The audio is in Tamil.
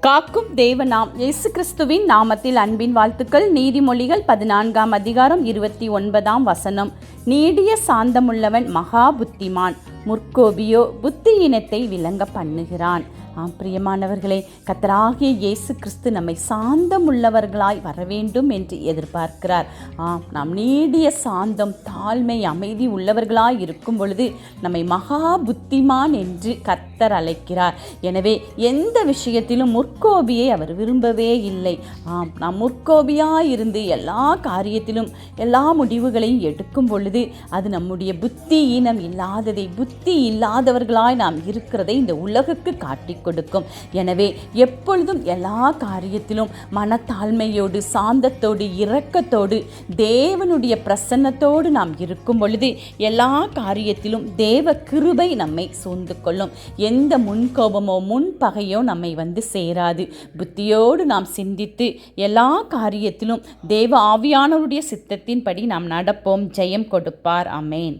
காக்கும் தேவனாம் இயேசு கிறிஸ்துவின் நாமத்தில் அன்பின் வாழ்த்துக்கள். நீதிமொழிகள் 14ஆம் அதிகாரம் 29ஆம் வசனம். நீடிய சாந்தமுள்ளவன் மகா புத்திமான், முற்கோபியோ புத்தியினத்தை விளங்க பண்ணுகிறான். பிரியமானவர்களே, கர்த்தராகிய இயேசு கிறிஸ்து நம்மை சாந்தமுள்ளவர்களாய் வர வேண்டும் என்று எதிர்பார்க்கிறார். நாம் நீடிய சாந்தம், தாழ்மை, அமைதி உள்ளவர்களாய் இருக்கும் பொழுது நம்மை மகா புத்திமான் என்று கர்த்தர் அழைக்கிறார். எனவே எந்த விஷயத்திலும் முற்கோபியை அவர் விரும்பவே இல்லை. நாம் முற்கோபியாய் இருந்து எல்லா காரியத்திலும் எல்லா முடிவுகளையும் எடுக்கும் பொழுது அது நம்முடைய புத்தியினம் இல்லாததை, புத்தி இல்லாதவர்களாய் நாம் இருக்கிறதை இந்த உலகுக்கு காட்டி கொடுக்கும். எனவே எப்பொழுதும் எல்லா காரியத்திலும் மனத்தாழ்மையோடு, சாந்தத்தோடு, இரக்கத்தோடு, தேவனுடைய பிரசன்னத்தோடு நாம் இருக்கும் பொழுது எல்லா காரியத்திலும் தேவ கிருபை நம்மை சூழ்ந்து கொள்ளும். எந்த முன்கோபமோ முன்பகையோ நம்மை வந்து சேராது. புத்தியோடு நாம் சிந்தித்து எல்லா காரியத்திலும் தேவ ஆவியானவருடைய சித்தத்தின்படி நாம் நடப்போம். ஜெயம் கொடுப்பார். ஆமென்.